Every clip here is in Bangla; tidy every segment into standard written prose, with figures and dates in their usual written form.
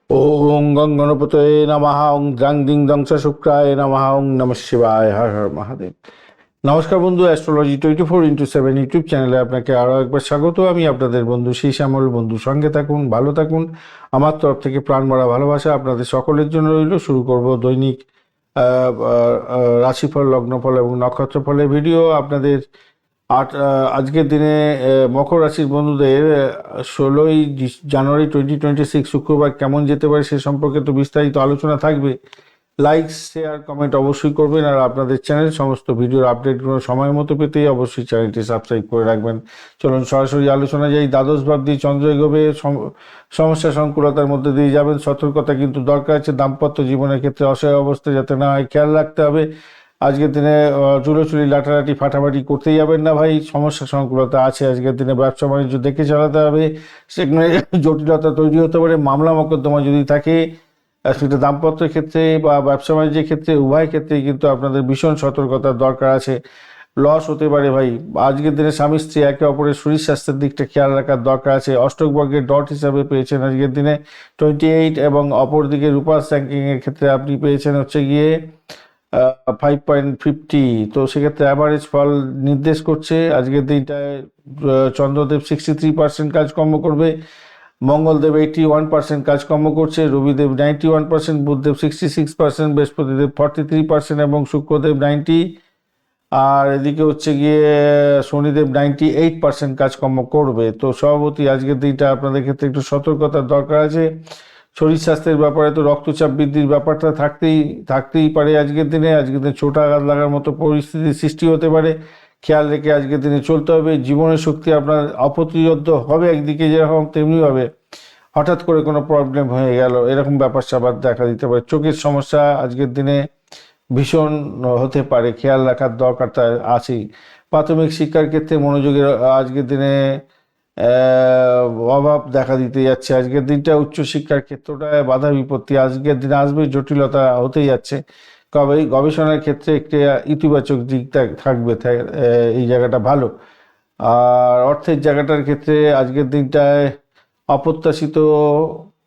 ওং গং গণপতয়ে নমঃ। ওং দ্রাং দিং দং চ শুক্রায় নমঃ। ওং নমঃ শিবায়। হর হর মহাদেব। নমস্কার বন্ধু, অ্যাস্ট্রোলজি 24x7 ইউটিউব চ্যানেলে আপনাকে আরও একবার স্বাগত। আমি আপনাদের বন্ধু শ্রী শ্যামল। বন্ধু সঙ্গে থাকুন, ভালো থাকুন। আমার তরফ থেকে প্রাণ ভরা ভালোবাসা আপনাদের সকলের জন্য রইল। শুরু করব দৈনিক রাশিফল, লগ্নফল এবং নক্ষত্রফলের ভিডিও। আপনাদের আজকের দিনে মকর রাশির বন্ধুদের 16 জানুয়ারি 2026 শুক্রবার কেমন যেতে পারে সে সম্পর্কে তো বিস্তারিত আলোচনা থাকবে। লাইক, শেয়ার, কমেন্ট অবশ্যই করবেন। আর আপনাদের চ্যানেল সমস্ত ভিডিওর আপডেটগুলো সময় মতো পেতেই অবশ্যই চ্যানেলটি সাবস্ক্রাইব করে রাখবেন। চলুন সরাসরি আলোচনা যাই। দ্বাদশ ভাব দিয়ে চন্দ্র এগোবে, সমস্যা সংকুলতার মধ্যে দিয়ে যাবেন। সতর্কতা কিন্তু দরকার আছে। দাম্পত্য জীবনের ক্ষেত্রে অসহায় অবস্থা যাতে না হয় খেয়াল রাখতে হবে। আজকের দিনে চুলোচুলি লাটালাটি ফাটাফাটি করতেই যাবেন না ভাই, সমস্যা সংকুলতা আছে। আজকের দিনে ব্যবসা বাণিজ্য দেখে চালাতে হবে, সেখানে জটিলতা তৈরি হতে পারে। মামলা মোকদ্দমা যদি থাকে সেটা দাম্পত্যের ক্ষেত্রে বা ব্যবসা বাণিজ্যের ক্ষেত্রে, উভয় ক্ষেত্রেই কিন্তু আপনাদের ভীষণ সতর্কতার দরকার আছে। লস হতে পারে ভাই। আজকের দিনে স্বামী স্ত্রী একে অপরের শরীর স্বাস্থ্যের দিকটা খেয়াল রাখার দরকার আছে। অষ্টক বর্গের ডট হিসাবে পেয়েছেন আজকের দিনে 28 এবং অপরদিকে রূপাস র্যাঙ্কিংয়ের ক্ষেত্রে আপনি পেয়েছেন হচ্ছে গিয়ে 5.50। তো সেক্ষেত্রে অ্যাভারেজ ফল নির্দেশ করছে। আজকের দিনটায় চন্দ্রদেব 63% কাজকর্ম করবে, মঙ্গলদেব 81% কাজকর্ম করছে, রবিদেব 91%, বুধদেব 66%, বৃহস্পতিদেব 43% এবং শুক্রদেব 90। আর এদিকে হচ্ছে গিয়ে শনিদেব 98% কাজকর্ম করবে। তো সভাপতি আজকের দিনটা আপনাদের ক্ষেত্রে একটু সতর্কতার দরকার আছে। শরীর স্বাস্থ্যের ব্যাপারে তো রক্তচাপ বৃদ্ধির ব্যাপারটা থাকতেই পারে। আজকের দিনে ছোট আঘাত লাগার মতো পরিস্থিতির সৃষ্টি হতে পারে। খেয়াল রেখে আজকের দিনে চলতে হবে। জীবনের শক্তি আপনার অপ্রতিরোধ্য হবে একদিকে যেরকম, তেমনিভাবে হঠাৎ করে কোনো প্রবলেম হয়ে গেল এরকম ব্যাপার স্যাপার দেখা দিতে পারে। চোখের সমস্যা আজকের দিনে ভীষণ হতে পারে, খেয়াল রাখার দরকারটা আছেই। প্রাথমিক শিক্ষার ক্ষেত্রে মনোযোগের আজকের দিনে অভাব দেখা দিতে যাচ্ছে। আজকের দিনটা উচ্চশিক্ষার ক্ষেত্রটায় বাধা বিপত্তি আজকের দিনে আসবে, জটিলতা হতেই যাচ্ছে। তবে গবেষণার ক্ষেত্রে একটি ইতিবাচক দিক থাকবে, এই জায়গাটা ভালো। আর অর্থের জায়গাটার ক্ষেত্রে আজকের দিনটায় অপ্রত্যাশিত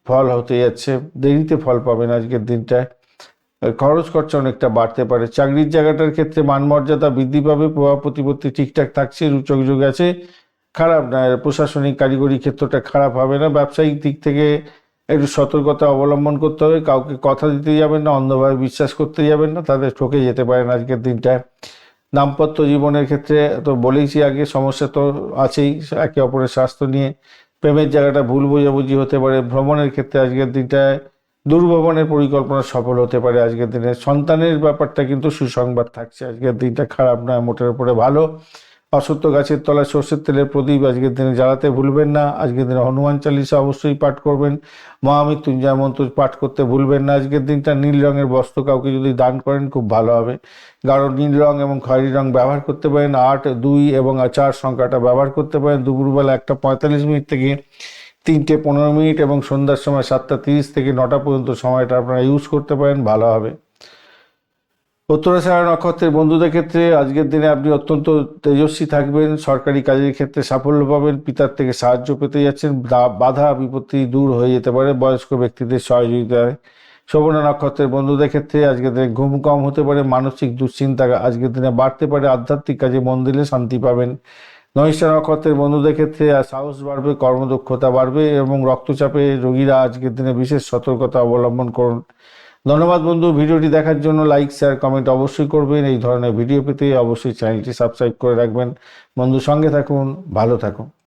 ফল হতে যাচ্ছে, দেরিতে ফল পাবেন আজকের দিনটায়। খরচ খরচা অনেকটা বাড়তে পারে। চাকরির জায়গাটার ক্ষেত্রে মান মর্যাদা বৃদ্ধি পাবে, প্রভাব প্রতিপত্তি ঠিকঠাক থাকছে, রুচক যোগ আছে, খারাপ না। প্রশাসনিক কারিগরি ক্ষেত্রটা খারাপ হবে না। ব্যবসায়িক দিক থেকে একটু সতর্কতা অবলম্বন করতে হবে। কাউকে কথা দিতে যাবেন না, অন্ধভাবে বিশ্বাস করতে যাবেন না, তাদের ঠকে যেতে পারেন আজকের দিনটায়। দাম্পত্য জীবনের ক্ষেত্রে তো বলেইছি আগে, সমস্যা তো আছেই একে অপরের স্বাস্থ্য নিয়ে। প্রেমের জায়গাটা ভুল বোঝাবুঝি হতে পারে। ভ্রমণের ক্ষেত্রে আজকের দিনটায় দূরভ্রমণের পরিকল্পনা সফল হতে পারে। আজকের দিনে সন্তানের ব্যাপারটা কিন্তু সুসংবাদ থাকছে। আজকের দিনটা খারাপ নয়, মোটের উপরে ভালো। অশ্বত্থ গাছের তলায় সর্ষের তেলের প্রদীপ আজকের দিনে জ্বালাতে ভুলবেন না। আজকের দিনে হনুমান চালিসা অবশ্যই পাঠ করবেন। মহামৃত্যুঞ্জয় মন্ত্র পাঠ করতে ভুলবেন না। আজকের দিনটা নীল রঙের বস্ত্র কাউকে যদি দান করেন খুব ভালো হবে। গাঢ় নীল রং এবং খয়েরি রং ব্যবহার করতে পারেন। 8, 2 এবং 4 সংখ্যাটা ব্যবহার করতে পারেন। দুপুরবেলা 1:45 থেকে 3:15 এবং সন্ধ্যার সময় 7:30 থেকে 9টা পর্যন্ত সময়টা আপনারা ইউজ করতে পারেন, ভালো হবে। উত্তরাষাঢ়া নক্ষত্রের বন্ধুদের ক্ষেত্রে আজকের দিনে আপনি অত্যন্ত তেজস্বী থাকবেন। সরকারি কাজের ক্ষেত্রে সাফল্য পাবেন। পিতার থেকে সাহায্য পেতে যাচ্ছেন। বাধা বিপত্তি দূর হয়ে যেতে পারে বয়স্ক ব্যক্তিদের সহযোগিতায়। শোভনা নক্ষত্রের বন্ধুদের ক্ষেত্রে আজকের দিনে ঘুম কম হতে পারে। মানসিক দুশ্চিন্তা আজকের দিনে বাড়তে পারে। আধ্যাত্মিক কাজে মন দিলে শান্তি পাবেন। ধনিষ্ঠা নক্ষত্রের বন্ধুদের ক্ষেত্রে সাহস বাড়বে, কর্মদক্ষতা বাড়বে এবং রক্তচাপে রোগীরা আজকের দিনে বিশেষ সতর্কতা অবলম্বন করুন। ধন্যবাদ বন্ধু, ভিডিওটি দেখার জন্য। লাইক, শেয়ার, কমেন্ট অবশ্যই করবেন। এই ধরনের ভিডিও পেতে অবশ্যই চ্যানেলটি সাবস্ক্রাইব করে রাখবেন। বন্ধু সঙ্গে থাকুন, ভালো থাকুন।